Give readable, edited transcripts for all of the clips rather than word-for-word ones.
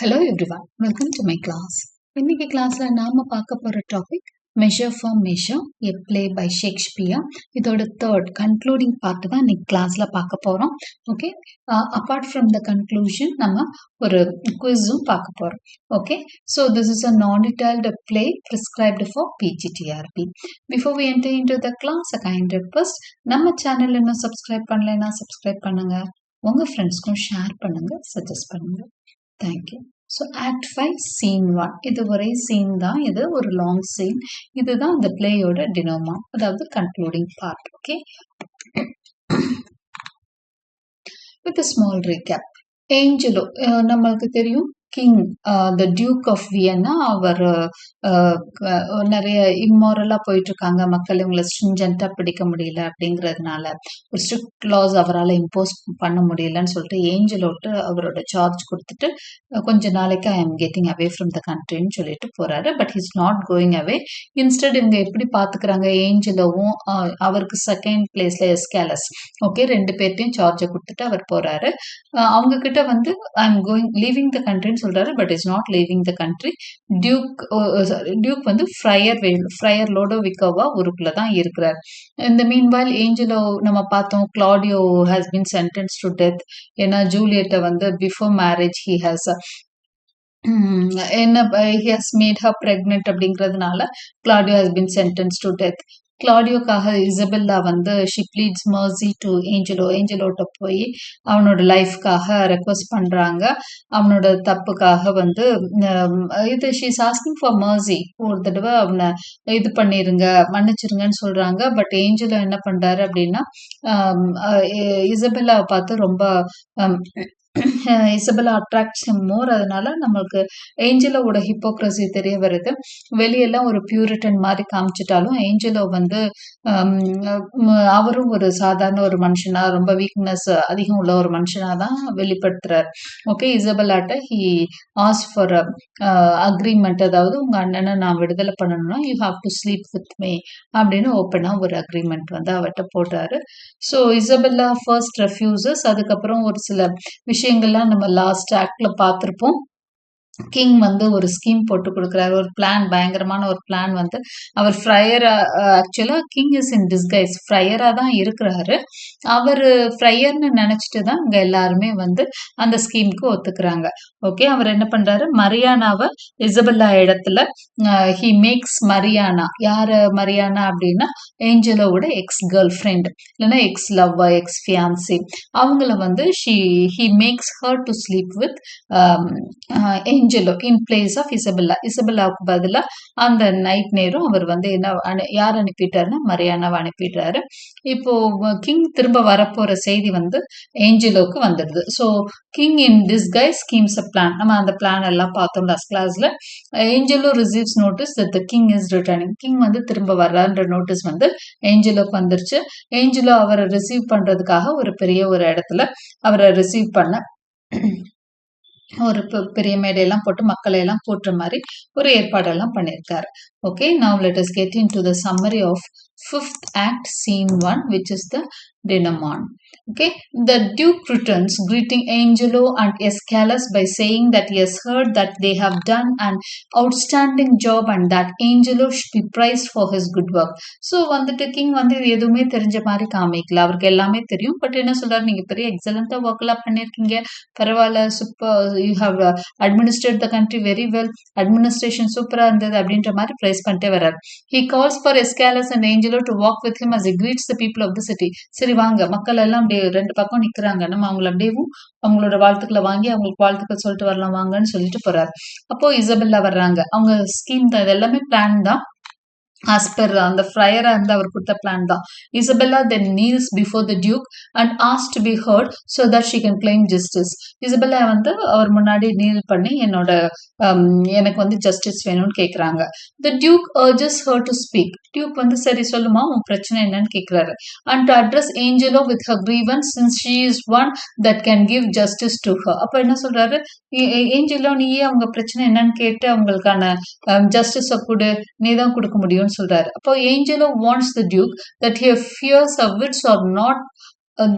Hello everyone, welcome to my class. இன்னைக்கு கிளாஸ்ல நாம பார்க்க போற topic measure for measure a play by Shakespeare. இதோட தேர்ட் கன்க்ளூடிங் பார்ட் தான் இன்னைக்கு கிளாஸ்ல பார்க்க போறோம். Okay, apart from the conclusion நம்ம ஒரு குவிஸும் பார்க்க போறோம். Okay, so this is a non-detailed play prescribed for PGTRB. Before we enter into the class, a kind request, நம்ம சேனல் இன்னும் சப்ஸ்கிரைப் பண்ணலைன்னா சப்ஸ்கிரைப் பண்ணுங்க, உங்க ஃப்ரெண்ட்ஸ்க்கும் ஷேர் பண்ணுங்க, சஜஸ்ட் பண்ணுங்க. தேங்க்யூ. ஸோ ஆக்ட் 5 சீன் 1, இது ஒரே சீன் தான், இது ஒரு லாங் சீன். இதுதான் இந்த பிளேயோட டினோமா, அதாவது concluding part. Okay, with small recap. Angelo நம்மளுக்கு தெரியும், king the duke of Vienna, அவர் நிறைய இம்மாரலா போயிட்டு இருக்காங்க, மக்கள் இவங்களை ஸ்ட்ரிஞ்சண்டா பிடிக்க முடியல அப்படிங்கிறதுனால ஒரு ஸ்ட்ரிக்ட் லாஸ் அவரால் இம்போஸ் பண்ண முடியலன்னு சொல்லிட்டு ஏஞ்சலோட்டு அவரோட சார்ஜ் கொடுத்துட்டு கொஞ்ச நாளைக்கு I am getting away from the கண்ட்ரின்னு சொல்லிட்டு போறாரு. But he's not going away. Instead இவங்க எப்படி பாத்துக்கிறாங்க, ஏஞ்சலோவும் அவருக்கு செகண்ட் பிளேஸ்ல எஸ்கேலஸ், ஓகே, ரெண்டு பேர்ட்டையும் சார்ஜை கொடுத்துட்டு அவர் போறாரு. அவங்க கிட்ட வந்து I am going leaving the கண்ட்ரின்னு சொல்றாரு, but is not leaving the country. Duke வந்து ஃப்ரையர் லோடோவிகோவா ஊருக்குள்ள தான் இருக்கிறார். இந்த மீன்வைல் ஏஞ்சலோ நம்ம பார்த்தோம், Claudio has been sentence to death. ஏன்னா ஜூலியட்டை வந்து before marriage he has he has made her pregnant அப்படிங்கிறதுனால Claudio has been sentenced to death. கிளாடியோக்காக இசபெல்லா வந்து ஷி ப்ளீட்ஸ் மர்சி டு ஏஞ்சலோட்ட போய் அவனோட லைஃப்காக ரெக்வஸ்ட் பண்றாங்க. அவனோட தப்புக்காக வந்து இது ஷீஸ் ஆஸ்கிங் ஃபார் மர்சி, ஒரு தடவை அவனை இது பண்ணிருங்க, மன்னிச்சிருங்கன்னு சொல்றாங்க. பட் ஏஞ்சலோ என்ன பண்றாரு அப்படின்னா, இசபெல்லாவை பார்த்து ரொம்ப இசபெல்லா அட்ராக்ட்ஸ் ஹிம் மோர். அதனால நம்மளுக்கு ஏஞ்சலோட ஹிப்போக்ரசி தெரிய வருது. வெளியெல்லாம் ஒரு பியூரிட்டன் மாதிரி காமிச்சிட்டாலும் ஏஞ்சலோ வந்து அவரும் ஒரு சாதாரண ஒரு மனுஷனா, ரொம்ப வீக்னஸ் அதிகம் உள்ள ஒரு மனுஷனா தான் வெளிப்படுத்துறாரு. ஓகே, இசபெல்லாட்ட ஹி ஆஸ்க் ஃபார் அக்ரிமெண்ட், அதாவது உங்க அண்ணனை நான் விடுதலை பண்ணணும்னா you have to sleep with me அப்படின்னு ஓப்பனா ஒரு அக்ரிமெண்ட் வந்து அவர்கிட்ட போடுறாரு. So Isabella first refuses. அதுக்கப்புறம் ஒரு சில விஷயங்கள்லாம் நம்ம லாஸ்ட் ஆக்ட்ல பார்த்துருப்போம். கிங் வந்து ஒரு ஸ்கீம் போட்டு கொடுக்குறாரு, ஒரு பிளான், பயங்கரமான ஒரு பிளான் வந்து அவர் ஃப்ரையரா, ஆக்சுவலா கிங் இஸ் இன் டிஸ்கைஸ், ஃப்ரையரா தான் இருக்கிறாரு. அவர் ஃப்ரையர்னு நினைச்சிட்டு தான் இங்க எல்லாருமே வந்து அந்த ஸ்கீமுக்கு ஒத்துக்கிறாங்க. ஓகே, அவர் என்ன பண்றாரு, மரியானாவை இசபெல்லா இடத்துல ஹி மேக்ஸ் மரியானா, யாரு மரியானா அப்படின்னா ஏஞ்சலோவோட எக்ஸ் கேர்ள் ஃப்ரெண்ட், இல்லைன்னா எக்ஸ் லவ்வர், எக்ஸ் ஃபியான்சி, அவங்கள வந்து he makes her to sleep with Angelo in place of இசபெல்லாவுக்கு பதிலா அந்த நைட் நேரம் அவர் வந்து என்ன யார் அனுப்பிட்டாருன்னா மரியானாவை அனுப்பிடுறாரு. இப்போ கிங் திரும்ப வரப்போற செய்தி வந்து ஏஞ்சலோக்கு வந்துடுது. ஸோ கிங் இன் டிஸ்கைஸ் ஸ்கீம்ஸ் அ பிளான். நம்ம அந்த பிளான் எல்லாம் பார்த்தோம் லாஸ்ட் கிளாஸ்ல. Angelo receives notice that the king is returning, king வந்து திரும்ப வர்றான்ற நோட்டீஸ் வந்து ஏஞ்சலோக்கு வந்துருச்சு. ஏஞ்சலோ அவரை ரிசீவ் பண்றதுக்காக ஒரு பெரிய ஒரு இடத்துல அவரை ரிசீவ் பண்ண ஒரு பெரிய மேடையெல்லாம் போட்டு மக்களை எல்லாம் போட்டுற மாதிரி ஒரு ஏற்பாடெல்லாம் பண்ணியிருக்காரு. Okay, now let us get into the summary of 5th act scene 1, which is the denouement. Okay, the Duke returns, greeting Angelo and Escalus by saying that he has heard that they have done an outstanding job and that Angelo should be praised for his good work. So வந்துட்டு king வந்து இது எதுவுமே தெரிஞ்ச மாதிரி காமிக்கல, அவருக்கு எல்லாமே தெரியும். பட் என்ன சொல்றாரு, நீங்க பெரிய எக்ஸலண்டா ஒர்க் எல்லாம் பண்ணிருக்கீங்க, பரவாயில்ல, super, you have administrate the country very well, administration சூப்பரா இருந்தது அப்படின்ற மாதிரி பிரைஸ் பண்ணிட்டே வர்றாரு. He calls for Escalus and Angelo to walk with him as he greets the people of the city. சரி வாங்க, மக்கள் எல்லாம் அப்படியே ரெண்டு பக்கம் நிக்கிறாங்க, நம்ம அவங்கள அப்படியேவும் அவங்களோட வாழ்த்துக்களை வாங்கி அவங்களுக்கு வாழ்த்துக்கள் சொல்லிட்டு வரலாம் வாங்கன்னு சொல்லிட்டு போறாரு. அப்போ இசபெல்லா வர்றாங்க. அவங்க ஸ்கீம் தான், இது எல்லாமே பிளான் தான், as per அந்த ஃப்ரையரா இருந்து அவர் கொடுத்த பிளான் தான். Isabella then kneels before the duke and asks to be heard so that she can claim justice. Isabella வந்து அவர் முன்னாடி நீல் பண்ணி எனக்கு வந்து ஜஸ்டிஸ் வேணும்னு கேக்குறாங்க. The duke urges her to speak. Duke வந்து சரி சொல்லுமா, உன் பிரச்சனை என்னன்னு கேக்குறாரு. And to address Angelo with her grievance since she is one that can give justice to her. அப்ப என்ன சொல்றாரு, ஏஞ்சலோ நீயே அவங்க பிரச்சனை என்னன்னு கேட்டு அவங்களுக்கான ஜஸ்டிஸ கொடு, நீதான் கொடுக்க முடியும்னு சொல்றாரு. அப்போ Angelo wants the Duke that her fears of wits are not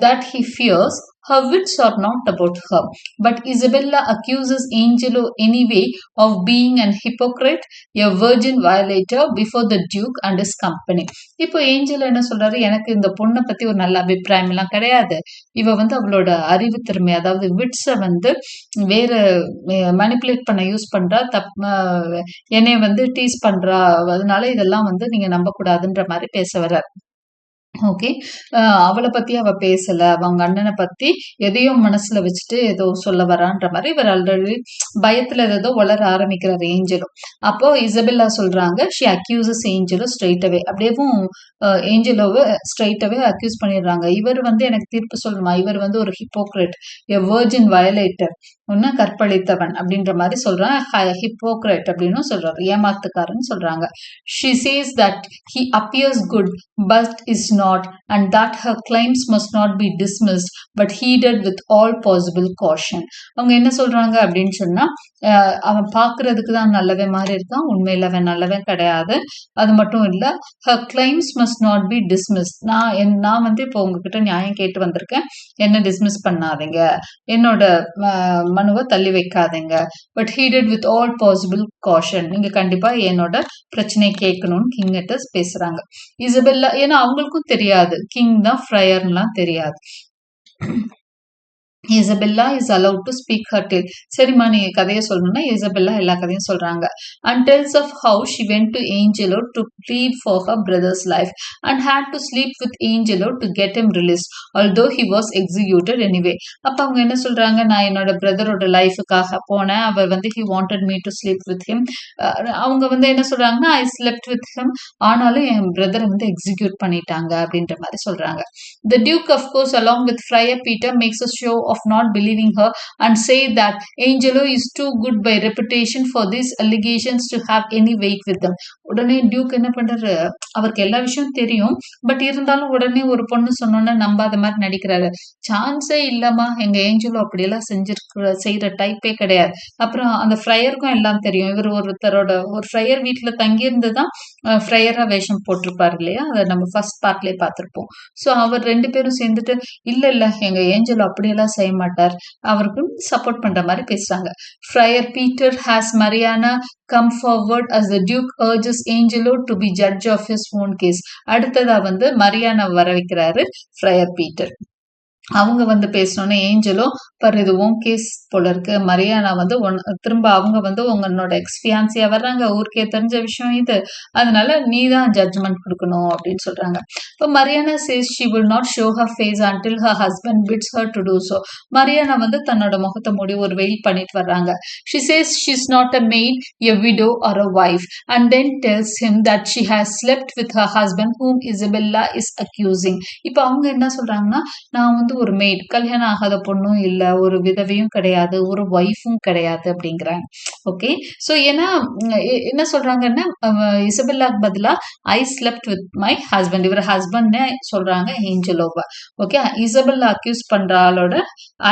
that he fears, her wits are not about her. But Isabella accuses Angelo anyway of being an hypocrite, a virgin violator before the Duke and his company. இப்போ angel என்ன சொல்றாரு, எனக்கு இந்த பொண்ணை பத்தி ஒரு நல்ல அபிப்பிராயம் எல்லாம் கிடையாது. இவ வந்து அவளோட அறிவு திறமை, அதாவது விட்ஸை வந்து வேற மேனிப்புலேட் பண்ண யூஸ் பண்றா, என்னை வந்து டீஸ் பண்றா, அதனால இதெல்லாம் வந்து நீங்க நம்பக்கூடாதுன்ற மாதிரி பேச வர்றார். ஓகே. அவளை பத்தி அவ பேசல, அவங்க அண்ணனை பத்தி எதையோ மனசுல வச்சுட்டு ஏதோ சொல்ல வரான்ற மாதிரி இவர் ஆல்ரெடி பயத்துல ஏதோ வளர ஆரம்பிக்கிறார் ஏஞ்சலும். அப்போ இசபெல்லா சொல்றாங்க, she accuses Angelo straight away. அப்படியேவும் ஏஞ்சலோவை ஸ்ட்ரெயிட் அவே அக்யூஸ் பண்ணிடுறாங்க. இவர் வந்து எனக்கு தீர்ப்பு சொல்லணுமா, இவர் வந்து ஒரு ஹிப்போக்ரேட், எ வெர்ஜின் வயலேட்டர், ஒன்னு கற்பழித்தவன் அப்படின்ற மாதிரி சொல்றான். ஹிப்போக்ரேட் அப்படின்னு சொல்றாரு, ஏமாத்துக்காரன்னு சொல்றாங்க. She says that he appears good but is not, and that her claims must not be dismissed but heeded with all possible caution. அவங்க என்ன சொல்றாங்க அப்படின்னு சொன்னா, அவன் பாக்குறதுக்கு தான் நல்லவன் மாதிரி இருக்கான், உண்மையில அவன் நல்லவன் கிடையாது. அது மட்டும் இல்ல, her claims must not be dismissed. நான் வந்து இப்போ உங்ககிட்ட நியாயம் கேட்டு வந்திருக்கேன், என்ன டிஸ்மிஸ் பண்ணாதீங்க, என்னோட மனுவை தள்ளி வைக்காதீங்க. But heeded with all possible caution, நீங்க கண்டிப்பா என்னோட பிரச்சனை கேட்கணும்னு கிங்கிட்ட பேசுறாங்க. இசபெல்லா, ஏன்னா அவங்களுக்கும் தெரியாது கிங் தான் ஃப்ரையர்லாம் தெரியாது. Isabella is allowed to speak her tale. சரிம்மா நீங்க கதையை சொல்லணும்னா இசபெல்லா எல்லா கதையும் சொல்றாங்க. And tells of how she went to Angelo to plead for her brother's life and had to sleep with Angelo to get him release although he was executed anyway. அப்ப அவங்க என்ன சொல்றாங்க, நான் என்னோட பிரதரோட லைஃபுக்காக போனேன், அவர் வந்து he wanted me to sleep with him. அவங்க வந்து என்ன சொல்றாங்கன்னா, ஐ ஸ்லெப்ட் வித் ஹிம், ஆனாலும் என் பிரதரை வந்து எக்ஸிக்யூட் பண்ணிட்டாங்க அப்படின்ற மாதிரி சொல்றாங்க. The Duke, of course, along with Friar Peter, makes a show of not believing her and say that Angelo is too good by reputation for these allegations to have any weight with them. உடனே Duke என்ன பண்றாரு, அவருக்கு எல்லா விஷயம் தெரியும், but இருந்தாலும் உடனே ஒரு பொண்ணு சொன்னோன்னா நம்பாத மாதிரி நடிக்கிறாரு. சான்ஸே இல்லம்மா, எங்க ஏஞ்சலோ அப்படியெல்லாம் செய்யற டைப்பே கிடையாது. அப்புறம் அந்த ஃப்ரையருக்கும் எல்லாம் தெரியும், இவர் ஒரு ஃப்ரையர் வீட்டுல தங்கியிருந்துதான் ஃப்ரையரா வேஷம் போட்டிருப்பாரு இல்லையா, அதை நம்ம ஃபர்ஸ்ட் பார்ட்லயே பார்த்திருப்போம். ஸோ அவர் ரெண்டு பேரும் சேர்ந்துட்டு இல்ல எங்க ஏஞ்சல் அப்படியெல்லாம் செய்ய மாட்டார், அவருக்கு சப்போர்ட் பண்ற மாதிரி பேசுறாங்க. Fryer Peter has Mariana come forward as the Duke urges Angelo to be judge of his own case. அடுத்ததா வந்து மரியானா வர வைக்கிறாரு ஃப்ரையர் பீட்டர். அவங்க வந்து பேசணும்னு ஏஞ்சலோ, பர் இது உன் கேஸ் போல இருக்கு, மரியானா வந்து திரும்ப அவங்க வந்து உங்களோட எக்ஸ்பியான்சியா வர்றாங்க, ஊருக்கே தெரிஞ்ச விஷயம் இது, அதனால நீ தான் ஜட்ஜ்மெண்ட் கொடுக்கணும் அப்படின்னு சொல்றாங்க. இப்போ Mariana says she will not show her face until her husband bids her to do so. Mariana வந்து தன்னோட முகத்தை மூடி ஒரு வெயில் பண்ணிட்டு வர்றாங்க. She says she is not a maid, a widow or a wife, and then tells him that she has slept with her husband whom Isabella is accusing. இப்போ அவங்க என்ன சொல்றாங்கன்னா, நான் வந்து ஒரு மெய்ட், கல்யாணம் ஆகாத பொண்ணும் இல்ல, ஒரு விதவையும் கிடையாது, ஒரு ஒய்ஃபும் கிடையாது அப்படிங்கிறாங்க. ஓகே. ஸோ ஏன்னா என்ன சொல்றாங்கன்னா, இசபெல்லாக்கு பதிலா ஐ ஸ்லெப்ட் வித் மை ஹஸ்பண்ட், இவர் ஹஸ்பண்ட் சொல்றாங்க ஏஞ்சலோவா. ஓகே. இசபெல்லா அக்யூஸ் பண்ற ஆளோட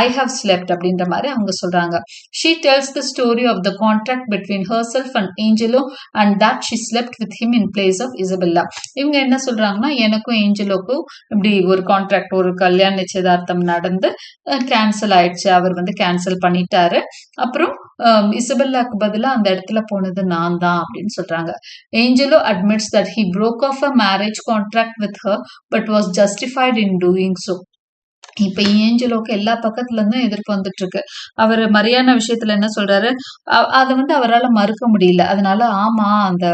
ஐ ஹவ் ஸ்லெப்ட் அப்படின்ற மாதிரி அவங்க சொல்றாங்க. She tells the story of the contract between herself and Angelo and that she slept with him in place of Isabella. இவங்க என்ன சொல்றாங்கன்னா, எனக்கும் ஏஞ்சலோக்கும் இப்படி ஒரு கான்ட்ராக்ட், ஒரு கல்யாண நிச்சயதார்த்தம் நடந்து கேன்சல் ஆயிடுச்சு, அவர் வந்து கேன்சல் பண்ணிட்டாரு, அப்புறம் இசபெல்லாக்கு பதிலா அந்த இடத்துல போனது நான் தான் அப்படின்னு சொல்றாங்க. Angelo admits that he broke off a marriage contract with her but was justified in doing so. இப்ப ஏஞ்சலோக்கு எல்லா பக்கத்துல இருந்தும் எதிர்ப்பு வந்துட்டு இருக்கு. அவர் மரியானா விஷயத்துல என்ன சொல்றாரு, அதை வந்து அவரால் மறுக்க முடியல. அதனால ஆமா, அந்த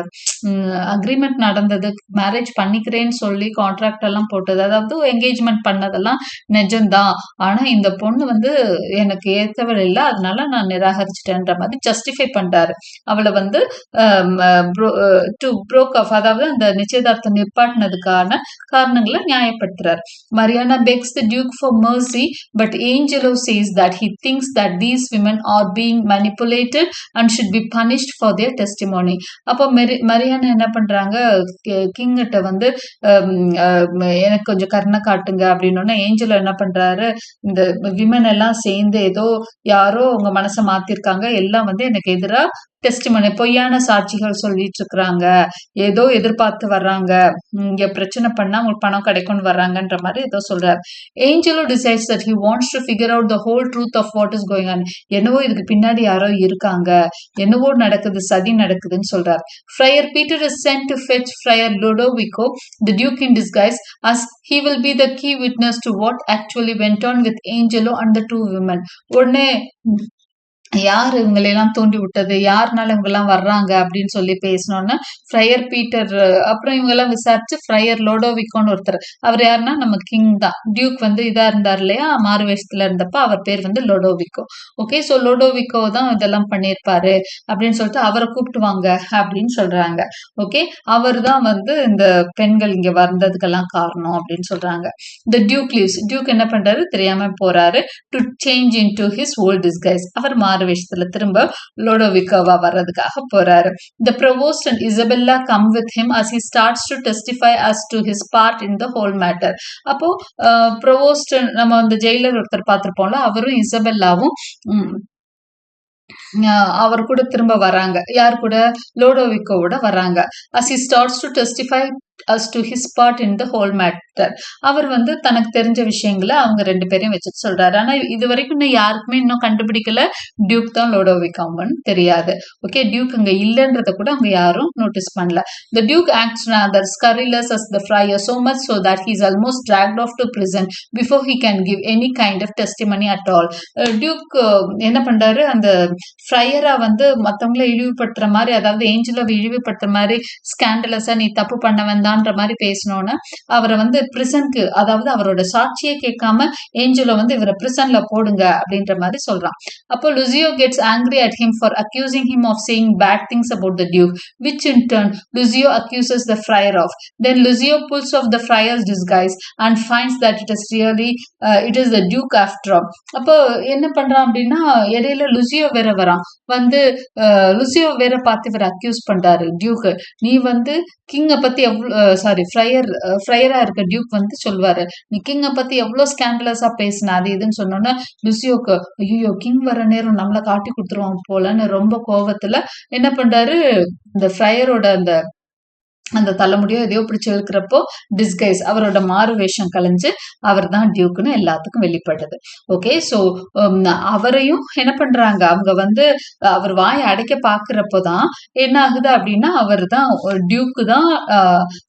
அக்ரிமெண்ட் நடந்தது, மேரேஜ் பண்ணிக்கிறேன்னு சொல்லி கான்ட்ராக்ட் எல்லாம் போட்டது, அதாவது என்கேஜ்மெண்ட் பண்ணதெல்லாம் நிஜம்தான், ஆனா இந்த பொண்ணு வந்து எனக்கு ஏத்தவள் இல்லை, அதனால நான் நிராகரிச்சிட்டேன்ற மாதிரி ஜஸ்டிஃபை பண்றாரு. அவளை வந்து டு ப்ரோக் ஆஃப், அதாவது அந்த நிச்சயதார்த்தம் நிப்பாட்டினதுக்கான காரணங்களை நியாயப்படுத்துறாரு. Mariana begs the Duke for mercy, but Angelo says that he thinks that these women are being manipulated and should be punished for their testimony. அப்போ மரியானா என்ன பண்றாங்க, கிங்கிட்ட வந்து எனக்கு கொஞ்சம் கருணை காட்டுங்க அப்படின்னு. ஏஞ்சலோ என்ன பண்றாரு, இந்த விமன் எல்லாம் சேர்ந்து ஏதோ யாரோ உங்க மனசை மாத்திருக்காங்க, எல்லாம் வந்து எனக்கு எதிராக டெஸ்டிமனி பொய்யான சாட்சிகள் சொல்லிட்டு இருக்கிறாங்க, ஏதோ எதிர்பார்த்து வர்றாங்க, இங்க பிரச்சனை பண்ணா உங்களுக்கு பணம் கிடைக்கும்னு வர்றாங்கன்ற மாதிரி ஏதோ சொல்றாரு. Angelo decides that he wants to figure out the whole truth of what is going on. என்னவோ இதுக்கு பின்னாடி யாரோ இருக்காங்க, என்னவோ நடக்குது, சதி நடக்குதுன்னு சொல்றாரு. Friar Peter is sent to fetch Friar Lodovico, the Duke in disguise, as he will be the key witness to what actually went on with Angelo and the two women. உடனே யார் இவங்களெல்லாம் தூண்டி விட்டது, யாருனால இவங்கெல்லாம் வர்றாங்க அப்படின்னு சொல்லி பேசணும்னா ஃப்ரையர் பீட்டர், அப்புறம் இவங்கெல்லாம் விசாரிச்சு ஃப்ரையர் லோடோவிக்கோன்னு ஒருத்தர், அவர் யாருன்னா நம்ம கிங் தான், டியூக் வந்து இதா இருந்தார் இல்லையா மாறு வேஷத்துல இருந்தப்ப, அவர் பேர் வந்து லோடோவிக்கோ. ஓகே, ஸோ லோடோவிக்கோ தான் இதெல்லாம் பண்ணியிருப்பாரு அப்படின்னு சொல்லிட்டு அவரை கூப்பிட்டு வாங்க அப்படின்னு சொல்றாங்க. ஓகே, அவர் தான் வந்து இந்த பெண்கள் இங்க வந்ததுக்கெல்லாம் காரணம் அப்படின்னு சொல்றாங்க. த டியூக் லீவ்ஸ். டியூக் என்ன பண்றாரு, தெரியாம போறாரு, to change into his old disguise. அவர் மாறு வேஷத்துல திரும்ப லோடோவிக்கோவா வர்றதுக்காக போறாரு. The provost and Isabella come with him as he starts to testify as to his part in the whole matter. அப்போ ப்ரொவோஸ்ட் நம்ம அந்த ஜெயிலர் ஒருத்தர் பார்த்திருப்போம்ல, அவரும் இசபெல்லாவும் அவர் கூட திரும்ப வராங்க. யார் கூட, லோடோவிக்கோவோட வராங்க. as he starts to testify as to his part in the whole matter. அவர் வந்து தனக்கு தெரிஞ்ச விஷயங்களை அவங்க ரெண்டு பேரையும் வச்சுட்டு சொல்றாரு. ஆனா இது வரைக்கும் இன்னும் யாருக்குமே இன்னும் கண்டுபிடிக்கல டியூக் தான் லோடோவிக்கோன்னு தெரியாது. ஓகே, டியூக் அங்க இல்லைன்றத கூட அவங்க யாரும் நோட்டீஸ் பண்ணல. The Duke acts rather scurrilous as the friar, so much so that he is almost dragged off to prison before he can give any kind of testimony at all. Duke என்ன பண்றாரு, அந்த ஃப்ரையரா வந்து மத்தவங்கள இழிவுபடுத்துற மாதிரி, அதாவது ஏஞ்சலோவை இழிவுபடுத்துற மாதிரி, ஸ்கேண்டலஸா நீ தப்பு பண்ண வந்தான்ற மாதிரி பேசணும்னு அவரை வந்து பிரிசனுக்கு, அதாவது அவரோட சாட்சியை கேட்காம ஏஞ்சலோ வந்து இவரை பிரிசன்ல போடுங்க அப்படின்ற மாதிரி சொல்றான். அப்போ Lucio gets angry at him for accusing him of saying bad things about the duke, which in turn Lucio accuses the friar of. Then Lucio pulls off the friar's disguise and finds that it is the duke after all. அப்போ என்ன பண்றான் அப்படின்னா, இடையில லுசியோ வேற வரான், வந்து லுசியோ வேற பார்த்து இவர் அக்யூஸ் பண்றாரு டியூக், நீ வந்து கிங்க பத்தி ஃப்ரையரா இருக்க டியூக் வந்து சொல்வாரு, நீ கிங்க பத்தி எவ்வளவு ஸ்கேண்டலஸா பேசின அது இதுன்னு சொன்னோன்னா லுசியோக்கு ஐயோ கிங் வர நேரம் நம்மளை காட்டி கொடுத்துருவான் போலன்னு ரொம்ப கோபத்துல என்ன பண்றாரு, இந்த ஃப்ரையரோட அந்த தலைமுடியோ எதையோ பிடிச்சு இழுக்கிறப்போ டிஸ்கைஸ், அவரோட மாறு வேஷம் கலைஞ்சு அவர் தான் டியூக்குன்னு எல்லாத்துக்கும் வெளிப்படுது. ஓகே, ஸோ அவரையும் என்ன பண்றாங்க, அவங்க வந்து அவர் வாயை அடைக்க பாக்குறப்போதான் என்ன ஆகுது அப்படின்னா, அவர் தான் டியூக்கு தான்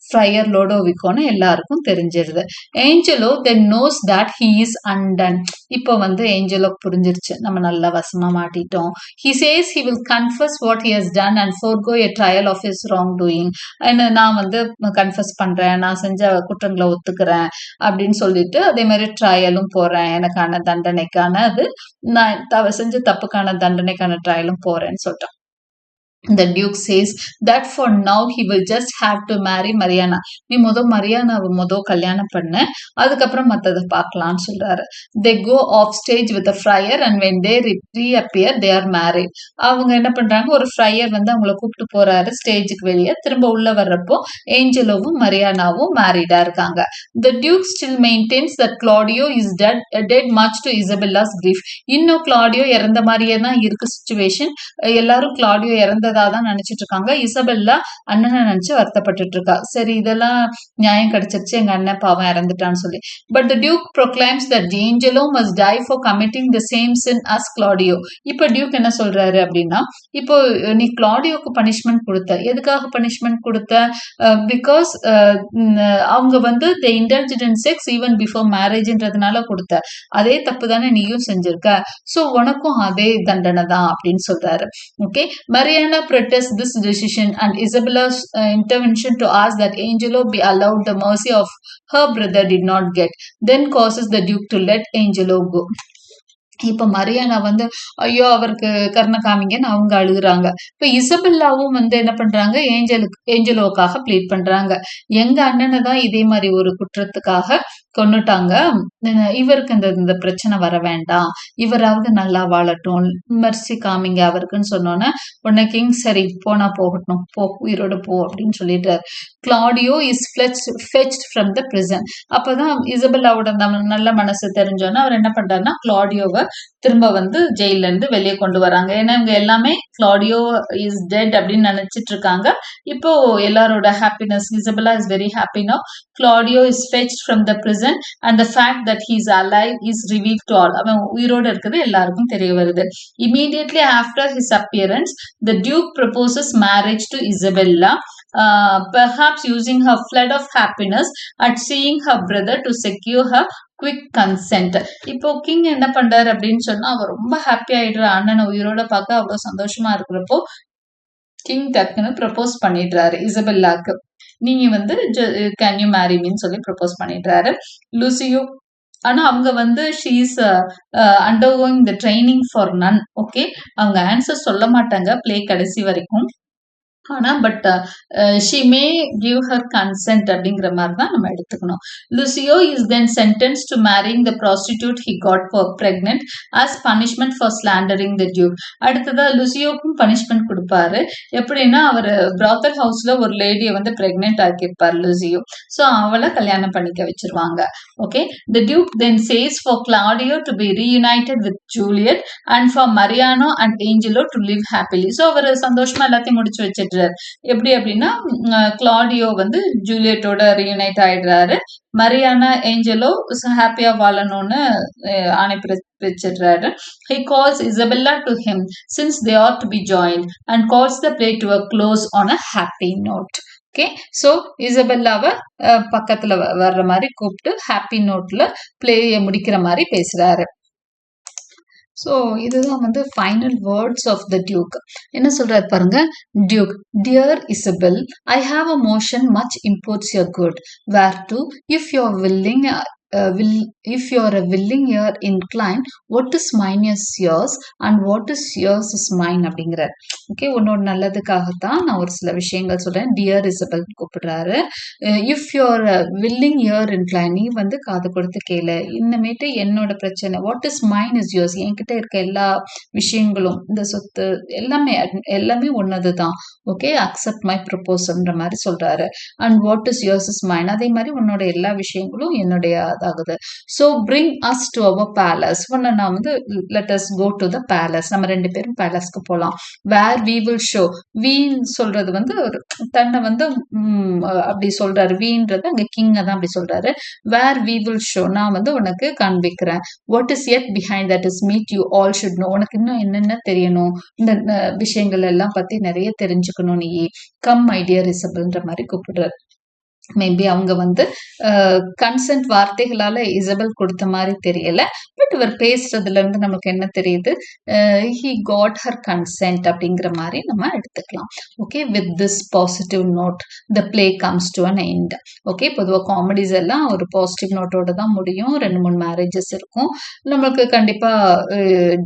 ஃப்ரையர் லோடோவிக்கோன்னு எல்லாருக்கும் தெரிஞ்சிருது. Angelo then knows that he is undone. இப்போ வந்து ஏஞ்சலோ புரிஞ்சிருச்சு, நம்ம நல்லா வசமா மாட்டிட்டோம். He says he will confess what he has done and forgo a trial of his wrongdoing. நான் வந்து கன்ஃபஸ் பண்றேன், நான் செஞ்ச குற்றங்களை ஒத்துக்கிறேன் அப்படின்னு சொல்லிட்டு அதே மாதிரி ட்ரையலும் போறேன், எனக்கான தண்டனைக்கான அது நான் செஞ்ச தப்புக்கான தண்டனைக்கான ட்ரையலும் போறேன்னு சொல்லிட்டேன். The Duke says that for now he will just have to marry Mariana. நீ மரியானாவை கல்யாணம் பண்ண, அதுக்கப்புறம் மத்ததை பார்க்கலாம்னு சொல்றாரு. They go off stage with a friar and when they reappear they are married. அவங்க என்ன பண்றாங்க, ஒரு ஃப்ரையர் வந்து அவங்கள கூப்பிட்டு போறாரு ஸ்டேஜுக்கு வெளியே, திரும்ப உள்ள வர்றப்போ ஏஞ்சலோவும் மரியானாவும் மேரிடா இருக்காங்க. The Duke still maintains that Claudio is dead much to Isabella's grief. இன்னும் கிளாடியோ இறந்த மாதிரியே தான் இருக்கு சிச்சுவேஷன். எல்லாரும் கிளாடியோ இறந்த தான் நினைச்சிட்டு இருக்காங்க. இசபெல்லா அண்ணனை நினைச்சு வருத்தப்பட்டு இருக்கா. சரி, இதெல்லாம் நியாயம் கிடைச்சிருச்சு, எங்க அண்ணன் பாவம் இறந்துட்டான்னு சொல்லி. But the Duke proclaims that Angelo must die for committing the same sin as Claudio. இப்ப டியூக் என்ன சொல்றாரு அப்படின்னா, இப்போ நீ கிளாடியோக்கு பனிஷ்மெண்ட் கொடுத்த, எதுக்காக பனிஷ்மெண்ட் கொடுத்த, பிகாஸ் அவங்க வந்து they indulged in sex even before marriageன்றதுனால கொடுத்த, அதே தப்பு தானே நீயும் செஞ்சிருக்க, சோ உனக்கும் அதே தண்டனை தான் அப்படின்னு சொல்றாரு. Okay, Mariana protests this decision and Isabella's intervention to ask that Angelo be allowed the mercy of her brother did not get, then causes the Duke to let Angelo go. இப்ப Mariana வந்து ஐயோ அவருக்கு கருணை காமிங்கன்னு அவங்க அழுகுறாங்க. இப்ப இசபெல்லாவும் வந்து என்ன பண்றாங்க, ஏஞ்சலோக்காக ப்ளீட் பண்றாங்க, எங்க அண்ணனை தான் இதே மாதிரி ஒரு குற்றத்துக்காக கொன்னுட்டாங்க, இவருக்கு இந்த பிரச்சனை வர வேண்டாம், இவராவது நல்லா வாழட்டும், மெர்சி காமிங்க அவருக்குன்னு சொன்னோன்னே உடனே கிங் சரி போனா போகட்டும், போ உயிரோட போ அப்படின்னு சொல்லிட்டாரு. Claudio is fetched from the prison. அப்பதான் இசபெல்லாவோட நல்ல மனசு தெரிஞ்சோன்னா அவர் என்ன பண்றாருன்னா கிளாடியோவை திரும்ப வந்து ஜெயில இருந்து வெளியே கொண்டு வராங்க. ஏன்னா இவங்க எல்லாமே கிளாடியோ இஸ் டெட் அப்படின்னு நினைச்சிட்டு இருக்காங்க. இப்போ எல்லாரோட happiness, Isabella is very happy now. Claudio is fetched from the prison and the fact that he is alive is revealed to all. அவன் உயிரோட இருக்கிறது எல்லாருக்கும் தெரிய வருது. Immediately after his appearance, the Duke proposes marriage to Isabella, perhaps using her flood of happiness at seeing her brother to secure her quick consent. இப்போ king என்ன பண்றாரு அப்படின்னு சொன்னா, அவர் ரொம்ப ஹாப்பி ஆயிடுற அண்ணனை உயிரோட பார்க்க அவ்வளவு சந்தோஷமா இருக்கிறப்போ கிங் டக்குன்னு ப்ரப்போஸ் பண்ணிடுறாரு இசபெல்லாக்கு. நீங்க வந்து கேன் யூ மேரி மீன்னு சொல்லி ப்ரப்போஸ் பண்ணிடுறாரு. லூசியோ ஆனா அவங்க வந்து she is undergoing the training for nun. Okay, அவங்க ஆன்சர் சொல்ல மாட்டாங்க பிளே கடைசி வரைக்கும். ஆனா but she may give her consent அப்படிங்கிற மாதிரி தான் நம்ம எடுத்துக்கணும். Lucio is then sentence to marrying the prostitute he got pregnant as punishment for slandering the duke. அடுத்ததா லுசியோக்கும் பனிஷ்மெண்ட் கொடுப்பாரு. எப்படின்னா அவர் பிராத்தல் ஹவுஸ்ல ஒரு லேடியை வந்து பிரெக்னென்ட் ஆக்கியிருப்பார் லுசியோ. ஸோ அவளை கல்யாணம் பண்ணிக்க வச்சிருவாங்க. Okay, the duke then says for Claudio to be reunited with Juliet and for Mariano and Angelo to live happily. So அவர் சந்தோஷமா எல்லாத்தையும் முடிச்சு வச்சிட்டு எப்படி அப்படின்னா கிளாடியோ வந்து ஜூலியட்டோட ரீயூனைட் ஆயிடுறாரு. மரியானா ஏஞ்சலோ ஹாப்பியா வாழணும்னு ஆணை பிரிச்சிடுறாரு. He calls Isabella to him since they ought to be joined and calls the play to a close on a happy note. Okay, so இசபெல்லாவை பக்கத்துல வர்ற மாதிரி கூப்பிட்டு ஹாப்பி நோட்ல பிளேயை முடிக்கிற மாதிரி பேசுறாரு. ஸோ இதுதான் வந்து final words of the duke. என்ன சொல்றாரு பாருங்க. Duke, dear Isabel, I have a motion much imports your good, whereto if you are willing if you are a willing ear inclined, what is mine is yours and what is yours is mine அப்படிங்கிறார். Okay, உன்னோட நல்லதுக்காகத்தான் நான் ஒரு சில விஷயங்கள் சொல்றேன். Dear Isabel கூப்பிடுறாரு. If your willing ear incline, நீ வந்து காது கொடுத்து கேளு. இன்னமேட்டு என்னோட பிரச்சனை, what is mine is yours, என்கிட்ட இருக்க எல்லா விஷயங்களும், இந்த சொத்து எல்லாமே ஒன்னது தான். ஓகே, அக்செப்ட் மை ப்ரொபோசல்ன்ற மாதிரி சொல்றாரு. And what is yours is mine, அதே மாதிரி உன்னோட எல்லா விஷயங்களும் என்னுடைய ஆகுது. So bring us to our palace. ஒன்னு நான் வந்து let us go to the palace. நம்ம ரெண்டு பேரும் பேலஸ்க்கு போலாம். Where we will show. we சொல்றது வந்து தன்னை வந்து அப்படி சொல்றாரு. வீன்றது அங்க கிங்க தான் அப்படி சொல்றாரு. Where we will show, நான் வந்து உனக்கு காண்பிக்கிறேன். What is yet behind that is meet you all should know. உனக்கு இன்னும் என்னென்ன தெரியணும், இந்த விஷயங்கள் எல்லாம் பத்தி நிறைய தெரிஞ்சுக்கணும் நீ. கம் மை டியர் இசபெல்ன்ற மாதிரி கூப்பிடுறாரு. மேபி அவங்க வந்து கன்சென்ட் வார்த்தைகளால இசபெல் கொடுத்த மாதிரி தெரியல. பட் இவர் பேசுறதுல இருந்து நமக்கு என்ன தெரியுது, ஹி காட் ஹர் கன்சென்ட் அப்படிங்கிற மாதிரி நம்ம எடுத்துக்கலாம். Okay, with this positive note the play comes to an end. Okay, பொதுவாக காமெடிஸ் எல்லாம் ஒரு பாசிட்டிவ் நோட்டோட தான் முடியும். 2-3 மேரேஜஸ் இருக்கும். நம்மளுக்கு கண்டிப்பா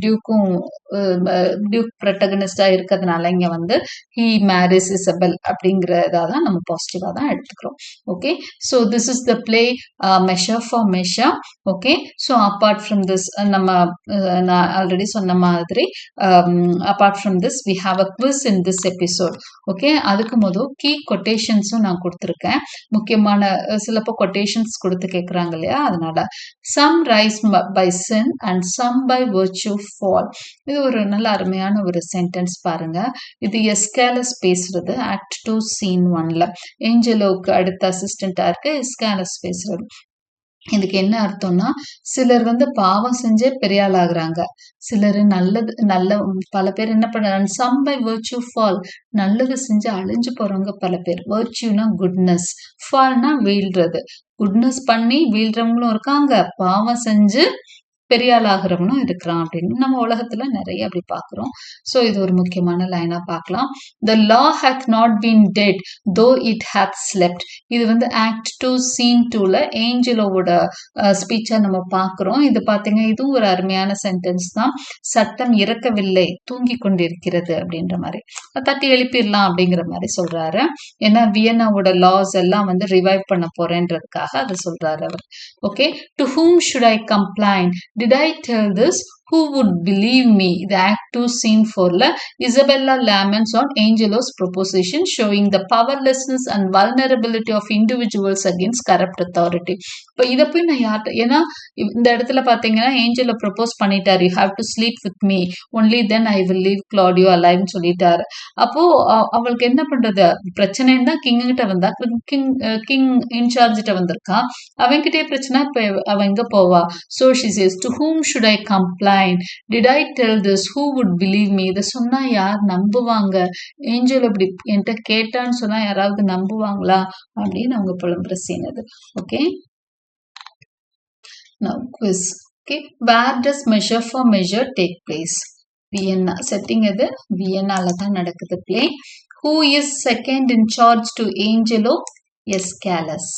டியூக் ப்ரொட்டகனிஸ்டா இருக்கிறதுனால இங்க வந்து ஹி மேரிஸ் இசபெல் அப்படிங்கிறதா தான் நம்ம பாசிட்டிவா தான் எடுத்துக்கிறோம். Okay, so this is the play measure for measure. Okay, so apart from this நம்ம நான் ஆல்ரெடி சொன்ன மாதிரி apart from this we have a quiz in this episode. Okay, அதுக்கு முதல் key quotationஸும் நான் கொடுத்துருக்கேன். முக்கியமான சிலப்போ quotations கொடுத்து கேட்குறாங்க இல்லையா, அதனால some rise by sin and some by virtue fall. இது ஒரு நல்ல அருமையான ஒரு சென்டென்ஸ் பாருங்க. இது எஸ்காலஸ் பேசுறது ஆக்ட் 2 சீன் 1ல. ஏஞ்சலோவுக்கு அடுத்த அசிஸ்டண்டா இருக்கு எஸ்காலஸ் பேசுறது. இதுக்கு என்ன அர்த்தம்னா, சிலர் வந்து பாவம் செஞ்சே பெரிய ஆள் ஆகுறாங்க. சிலர் நல்ல பல பேர் என்ன பண்றாங்க, சம் பை வர்ச்சியூ ஃபால், நல்லது செஞ்சு அழிஞ்சு போறவங்க பல பேர். வர்ச்சியூனா குட்னஸ், ஃபால்னா வீழ்றது. குட்னஸ் பண்ணி வீழ்றவங்களும் இருக்காங்க, பாவம் செஞ்சு பெரிய ஆள் ஆகிறவனும் இருக்கிறான் அப்படின்னு நம்ம உலகத்துல நிறைய அப்படி பாக்குறோம். சோ இது ஒரு முக்கியமான லைனா பார்க்கலாம். The law hath not been dead though it hath slept. இது வந்து ஆக்ட் 2 சீன் 2ல ஏஞ்சலோவோட ஸ்பீச்சா நம்ம பாக்குறோம். இது பாத்தீங்க, இதுவும் ஒரு அருமையான சென்டென்ஸ் தான். சட்டம் இறக்கவில்லை, தூங்கி கொண்டிருக்கிறது அப்படின்ற மாதிரி, தட்டி எழுப்பிடலாம் அப்படிங்கிற மாதிரி சொல்றாரு. ஏன்னா வியன்னாவோட லாஸ் எல்லாம் வந்து ரிவைவ் பண்ண போறேன்றதுக்காக அதை சொல்றாரு அவர். Okay, to whom should I complain? Did I tell this? Who would believe me? The Act 2 Scene 4ல Isabella laments on Angelo's proposition, showing the powerlessness and vulnerability of individuals against corrupt authority. இப்போ இதை போய் நான் யார்கிட்ட, ஏன்னா இந்த இடத்துல பார்த்தீங்கன்னா ஏஞ்சலை ப்ரப்போஸ் பண்ணிட்டாரு, you have to sleep with me only then I will leave Claudio அலைவ்னு சொல்லிட்டாரு. அப்போ அவளுக்கு என்ன பண்றது, பிரச்சனைன்னு தான் கிங் கிட்ட வந்தா, கிங் கிங் இன்சார்ஜ் கிட்ட வந்திருக்கா, அவன்கிட்டயே பிரச்சனை. இப்ப அவ எங்க போவா? So she says, to whom should I complain? Did I tell this? Who would believe me? இதை சொன்னா யார் நம்புவாங்க? ஏஞ்சல் அப்படி என்கிட்ட கேட்டான்னு சொன்னா யாராவது நம்புவாங்களா அப்படின்னு அவங்க புலம்புற சீன் அது. Okay, now quiz. Okay, where does measure for measure take place? Vienna. Setting எது? வியன்னால தான் நடக்குது play. Who is second in charge to Angelo? Escalus.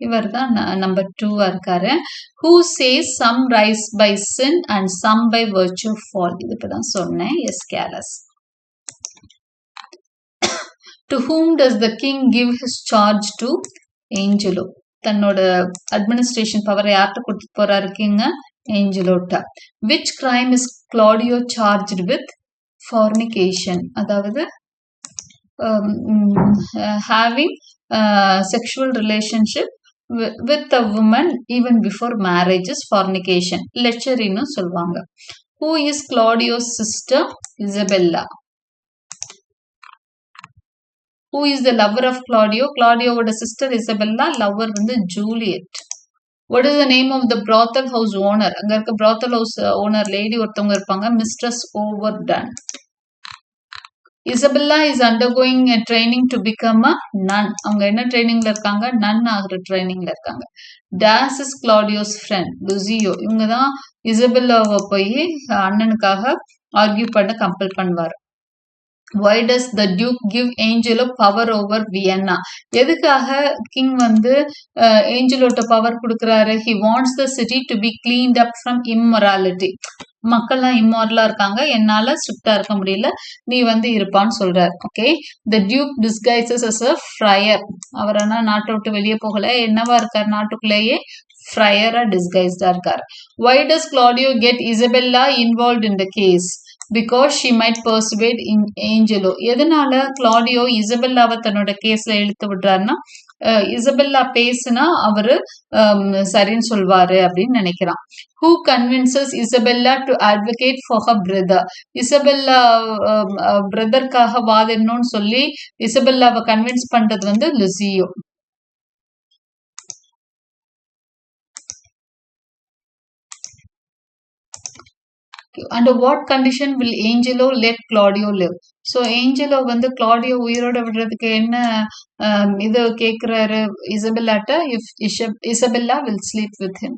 இவர் தான் நம்பர் 2 இருக்காரு. Who says some rise by sin and some by virtue fall? இது இப்பதான் சொன்னேன். Escalus. To whom does the king give his charge to? Angelo. தன்னோட administration பவரை யார்கிட்ட கொடுத்துட்டு போறாரு கிங்க? ஏஞ்சலோட்ட. Which crime is Claudio charged with? Fornication. அதாவது having sexual relationship with a woman even before marriage is fornication. Lecheryன்னு சொல்வாங்க. Who is Claudio's sister? Isabella. Who is the lover of Claudio? Claudioவோட sister Isabella, lover வந்து Juliet. What is the name of the brothel house owner? அங்க இருக்க brothel house owner lady ஒருத்தவங்க இருப்பாங்க, Mistress Overdone. Isabella is undergoing a training to become a nun. அவங்க என்ன ட்ரைனிங்ல இருக்காங்க? நன் ஆகிற ட்ரைனிங்ல இருக்காங்க. Das is Claudio's friend, Lucio. இவங்க தான் இசபெல்லாவை போய் அண்ணனுக்காக ஆர்கியூ பண்ண கம்பல் பண்ணுவார். Why does the Duke give Angelo power over Vienna? எதுக்காக கிங் வந்து ஏஞ்சலோட்ட பவர் கொடுக்குறாரு? He wants the city to be cleaned up from immorality. மக்கள்லாம் இம்மாரலா இருக்காங்க, என்னால ஸ்ட்ரிக்டா இருக்க முடியல, நீ வந்து இருப்பான்னு சொல்றாரு. Okay, the Duke disguises as a friar. அவர் ஆனா நாட்டை விட்டு வெளியே போகல, என்னவா இருக்காரு? நாட்டுக்குள்ளேயே ஃப்ரையரா டிஸ்கைஸ்டா இருக்காரு. Why does Claudio get Isabella involved in the case? Because she might persuade Angelo. எதனால கிளாடியோ இசபெல்லாவை தன்னோட கேஸ்ல இழுத்து விடுறாருன்னா, இசபெல்லா பேசுனா அவரு சரின்னு சொல்வாரு அப்படின்னு நினைக்கிறான். Who convinces Isabella to advocate for her brother? இசபெல்லா பிரதர்க்காக வாதிடணும்னு சொல்லி இசபெல்லாவை கன்வின்ஸ் பண்றது வந்து Lucio. Under what condition will Angelo let Claudio live? So Angelo வந்து கிளாடியோ உயிரோட விடுறதுக்கு என்ன இது கேட்கிறாரு இசபெல்லாட்ட? If Isabella will sleep with him,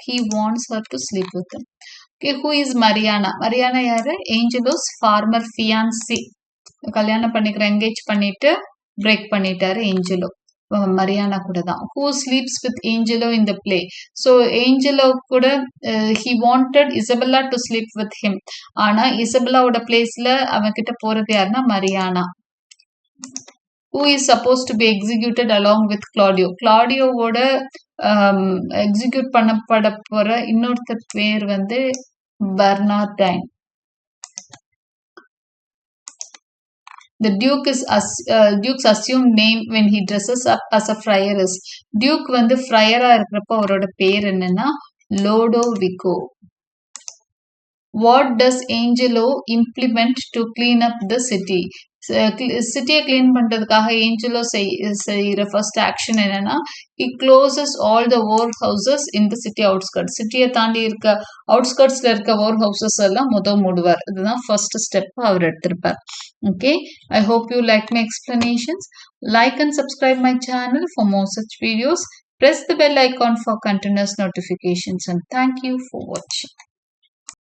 he wants her to sleep with him. Okay, who is Mariana? Mariana யாரு? Angelo's former fiancée. கல்யாணம் பண்ணிக்கிற engage பண்ணிட்டு பிரேக் பண்ணிட்டாரு ஏஞ்சலோ. மரியானா கூட தான். Who sleeps with Angelo in the play? So Angelo கூட he wanted Isabella to sleep with him. ஆனா இசபெல்லாவோட பிளேஸ்ல அவன் கிட்ட போறது யாருன்னா Mariana. Who is supposed to be executed along with Claudio? கிளாடியோவோட எக்ஸிக்யூட் பண்ணப்பட போற இன்னொருத்தர் பேர் வந்து பெர்னார்டைன். The Duke's assumed name when he dresses up as a friar is. Duke வந்து ஃப்ரையரா இருக்கிறப்ப அவரோட பேர் என்னன்னா லோடோவிகோ. What does Angelo implement to clean up the city? சிட்டியை கிளீன் பண்றதுக்காக ஏஞ்சலோ செய்யற ஃபர்ஸ்ட் ஆக்ஷன் என்னன்னா, he closes all the war houses in the city outskirts. சிட்டியை தாண்டி இருக்க அவுட்ஸ்கர்ட்ஸ்ல இருக்க war houses எல்லாம் மூடுவார். இதுதான் ஃபர்ஸ்ட் ஸ்டெப் அவர் எடுத்திருப்பார். Okay, I hope you like my explanations. Like and subscribe my channel for more such videos. Press the bell icon for continuous notifications, and thank you for watching.